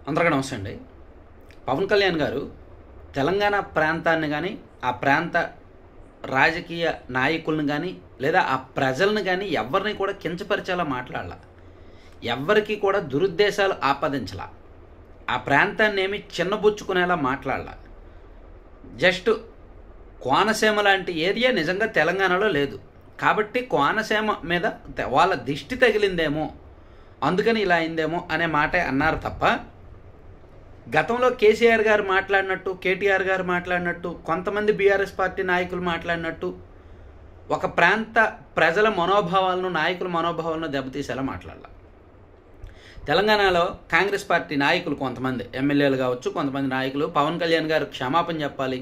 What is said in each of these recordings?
అందరికీ నమస్తే అండి. పవన్ కళ్యాణ్ గారు తెలంగాణ ప్రాంతాన్ని కానీ, ఆ ప్రాంత రాజకీయ నాయకులను కానీ, లేదా ఆ ప్రజలను కానీ ఎవరిని కూడా కించపరిచేలా మాట్లాడాల. ఎవ్వరికి కూడా దురుద్దేశాలు ఆపాదించాల. ఆ ప్రాంతాన్ని ఏమి చిన్నబుచ్చుకునేలా మాట్లాడాల. జస్ట్ కోనసీమ లాంటి ఏరియా నిజంగా తెలంగాణలో లేదు కాబట్టి కోనసీమ మీద వాళ్ళ దిష్టి తగిలిందేమో, అందుకని ఇలా అయిందేమో అనే మాటే అన్నారు తప్ప, గతంలో కేసీఆర్ గారు మాట్లాడినట్టు, కేటీఆర్ గారు మాట్లాడినట్టు, కొంతమంది బీఆర్ఎస్ పార్టీ నాయకులు మాట్లాడినట్టు ఒక ప్రాంత ప్రజల మనోభావాలను, నాయకుల మనోభావాలను దెబ్బతీసేలా మాట్లాడాలి. తెలంగాణలో కాంగ్రెస్ పార్టీ నాయకులు కొంతమంది ఎమ్మెల్యేలు కావచ్చు, కొంతమంది నాయకులు పవన్ కళ్యాణ్ గారు క్షమాపణ చెప్పాలి,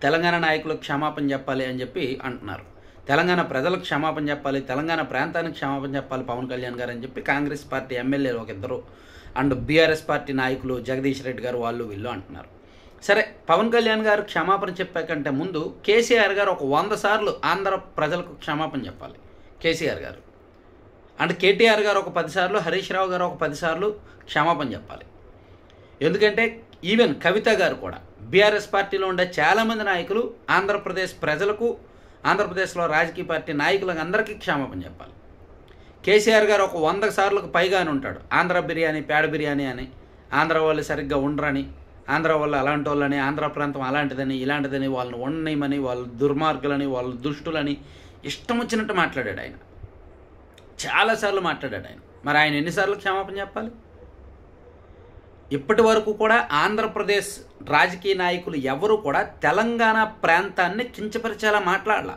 తెలంగాణ నాయకులకు క్షమాపణ చెప్పాలి అని చెప్పి అంటున్నారు. తెలంగాణ ప్రజలకు క్షమాపణ చెప్పాలి, తెలంగాణ ప్రాంతానికి క్షమాపణ చెప్పాలి పవన్ కళ్యాణ్ గారు అని చెప్పి కాంగ్రెస్ పార్టీ ఎమ్మెల్యేలు ఒక ఇద్దరు అండ్ బీఆర్ఎస్ పార్టీ నాయకులు జగదీష్ రెడ్డి గారు వాళ్ళు వీళ్ళు అంటున్నారు. సరే, పవన్ కళ్యాణ్ గారు క్షమాపణ చెప్పాకంటే ముందు కేసీఆర్ గారు ఒక 100 సార్లు ఆంధ్ర ప్రజలకు క్షమాపణ చెప్పాలి కేసీఆర్ గారు. అండ్ కేటీఆర్ గారు ఒక 10 సార్లు, హరీష్ రావు గారు ఒక 10 సార్లు క్షమాపణ చెప్పాలి. ఎందుకంటే ఈవెన్ కవిత గారు కూడా, బీఆర్ఎస్ పార్టీలో ఉండే చాలామంది నాయకులు ఆంధ్రప్రదేశ్ ప్రజలకు, ఆంధ్రప్రదేశ్లో రాజకీయ పార్టీ నాయకులకు అందరికీ క్షమాపణ చెప్పాలి. కేసీఆర్ గారు ఒక 100 సార్లకు పైగానే ఉంటాడు ఆంధ్ర బిర్యానీ, పేడ బిర్యానీ అని, ఆంధ్ర వాళ్ళు సరిగ్గా ఉండరని, ఆంధ్ర వాళ్ళు అలాంటి వాళ్ళని, ఆంధ్ర ప్రాంతం అలాంటిదని ఇలాంటిదని, వాళ్ళని ఉండనియమని, వాళ్ళు దుర్మార్గులని, వాళ్ళు దుష్టులని ఇష్టం వచ్చినట్టు మాట్లాడాడు ఆయన. చాలాసార్లు మాట్లాడాడు ఆయన. మరి ఆయన ఎన్నిసార్లు క్షమాపణ చెప్పాలి? ఇప్పటి వరకు కూడా ఆంధ్రప్రదేశ్ రాజకీయ నాయకులు ఎవరు కూడా తెలంగాణ ప్రాంతాన్ని కించపరిచేలా మాట్లాడాల.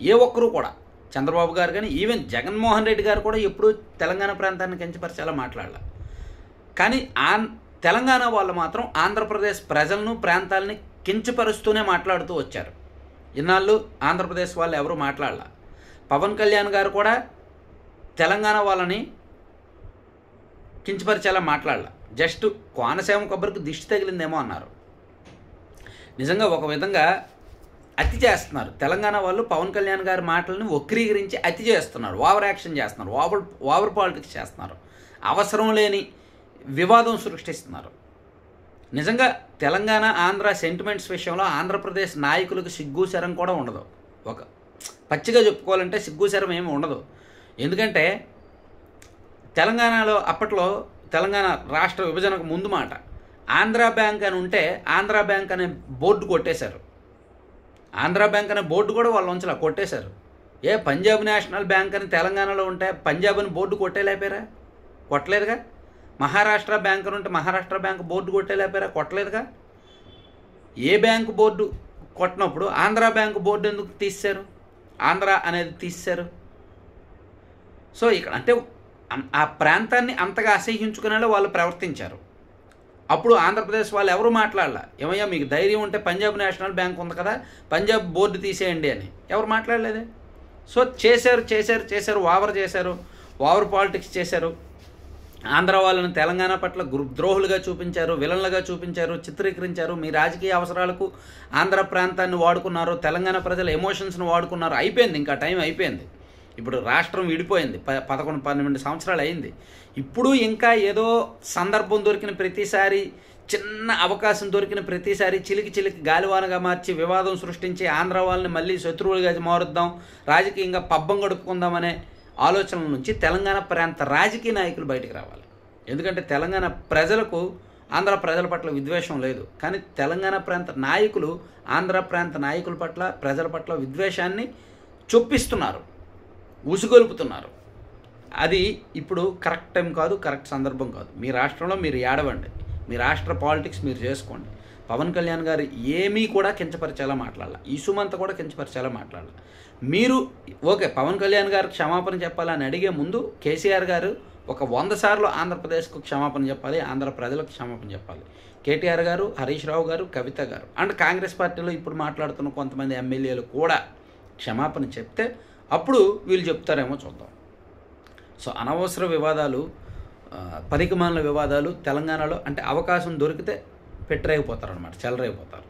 ఏ ఒక్కరూ కూడా, చంద్రబాబు గారు కానీ, ఈవెన్ జగన్మోహన్ రెడ్డి గారు కూడా ఎప్పుడూ తెలంగాణ ప్రాంతాన్ని కించపరిచేలా మాట్లాడాల. కానీ తెలంగాణ వాళ్ళు మాత్రం ఆంధ్రప్రదేశ్ ప్రజలను, ప్రాంతాలని కించపరుస్తూనే మాట్లాడుతూ వచ్చారు. ఇన్నాళ్ళు ఆంధ్రప్రదేశ్ వాళ్ళు ఎవరు మాట్లాడాల. పవన్ కళ్యాణ్ గారు కూడా తెలంగాణ వాళ్ళని కించపరిచేలా మాట్లాడాల. జస్ట్ కోనసీమ కొబ్బరికి దిష్టి తగిలిందేమో అన్నారు. నిజంగా ఒక విధంగా అతి చేస్తున్నారు తెలంగాణ వాళ్ళు. పవన్ కళ్యాణ్ గారి మాటలను వక్రీకరించి అతి చేస్తున్నారు, ఓవర్ యాక్షన్ చేస్తున్నారు, ఓవర్ పాలిటిక్స్ చేస్తున్నారు, అవసరం లేని వివాదం సృష్టిస్తున్నారు. నిజంగా తెలంగాణ ఆంధ్ర సెంటిమెంట్స్ విషయంలో ఆంధ్రప్రదేశ్ నాయకులకు సిగ్గుశరం కూడా ఉండదు. ఒక పచ్చిగా చెప్పుకోవాలంటే సిగ్గుశరం ఏమి ఉండదు. ఎందుకంటే తెలంగాణలో అప్పట్లో తెలంగాణ రాష్ట్ర విభజనకు ముందు మాట ఆంధ్ర బ్యాంక్ అని ఉంటే ఆంధ్ర బ్యాంక్ అనే బోర్డు కొట్టేశారు. ఆంధ్ర బ్యాంక్ అనే బోర్డు కూడా వాళ్ళు ఉంచలా, కొట్టేశారు. పంజాబ్ నేషనల్ బ్యాంక్ అని తెలంగాణలో ఉంటే పంజాబ్ అని బోర్డు కొట్టేలేపారా? కొట్టలేదుగా. మహారాష్ట్ర బ్యాంక్ అని ఉంటే మహారాష్ట్ర బ్యాంక్ బోర్డు కొట్టేలేపారా? కొట్టలేదుగా. ఏ బ్యాంకు బోర్డు కొట్టినప్పుడు ఆంధ్ర బ్యాంకు బోర్డు ఎందుకు తీశారు? ఆంధ్ర అనేది తీశారు. సో ఇక్కడ అంటే ఆ ప్రాంతాన్ని అంతగా అసహ్యించుకునేలా వాళ్ళు ప్రవర్తించారు. అప్పుడు ఆంధ్రప్రదేశ్ వాళ్ళు ఎవరు మాట్లాడాల, ఏమయ్యా మీకు ధైర్యం ఉంటే పంజాబ్ నేషనల్ బ్యాంక్ ఉంది కదా, పంజాబ్ బోర్డు తీసేయండి అని ఎవరు మాట్లాడలేదే. సో చేశారు, ఓవర్ చేశారు, ఓవర్ పాలిటిక్స్ చేశారు. ఆంధ్ర వాళ్ళని తెలంగాణ పట్ల ద్రోహులుగా చూపించారు, విలన్లుగా చూపించారు, చిత్రీకరించారు. మీ రాజకీయ అవసరాలకు ఆంధ్ర ప్రాంతాన్ని వాడుకున్నారు, తెలంగాణ ప్రజల ఎమోషన్స్ని వాడుకున్నారు. అయిపోయింది, ఇంకా టైం అయిపోయింది. ఇప్పుడు రాష్ట్రం విడిపోయింది, 11-12 సంవత్సరాలు అయింది. ఇప్పుడు ఇంకా ఏదో సందర్భం దొరికిన ప్రతిసారి, చిన్న అవకాశం దొరికిన ప్రతిసారి చిలికి గాలివానగా మార్చి వివాదం సృష్టించి ఆంధ్ర వాళ్ళని మళ్ళీ శత్రువులుగా మారుద్దాం, రాజకీయంగా పబ్బం గడుపుకుందామనే ఆలోచనల నుంచి తెలంగాణ ప్రాంత రాజకీయ నాయకులు బయటకు రావాలి. ఎందుకంటే తెలంగాణ ప్రజలకు ఆంధ్ర ప్రజల పట్ల విద్వేషం లేదు, కానీ తెలంగాణ ప్రాంత నాయకులు ఆంధ్ర ప్రాంత నాయకుల పట్ల, ప్రజల పట్ల విద్వేషాన్ని చొప్పిస్తున్నారు, ఉసుగొలుపుతున్నారు. అది ఇప్పుడు కరెక్ట్ టైం కాదు, కరెక్ట్ సందర్భం కాదు. మీ రాష్ట్రంలో మీరు ఏడవండి, మీ రాష్ట్ర పాలిటిక్స్ మీరు చేసుకోండి. పవన్ కళ్యాణ్ గారు ఏమీ కూడా కించపరిచేలా మాట్లాడాల, ఇసుమంతా కూడా కించపరిచేలా మాట్లాడాల. మీరు ఓకే పవన్ కళ్యాణ్ గారు క్షమాపణ చెప్పాలని అడిగే ముందు కేసీఆర్ గారు ఒక 100 సార్లు ఆంధ్రప్రదేశ్కు క్షమాపణ చెప్పాలి, ఆంధ్ర ప్రజలకు క్షమాపణ చెప్పాలి. కేటీఆర్ గారు, హరీష్ రావు గారు, కవిత గారు అండ్ కాంగ్రెస్ పార్టీలో ఇప్పుడు మాట్లాడుతున్న కొంతమంది ఎమ్మెల్యేలు కూడా క్షమాపణ చెప్తే అప్పుడు వీళ్ళు చెప్తారేమో చూద్దాం. సో అనవసర వివాదాలు, పనికిమాలిన వివాదాలు తెలంగాణలో అంటే అవకాశం దొరికితే పెట్టరేగిపోతారు అనమాట, చెలరేగిపోతారు.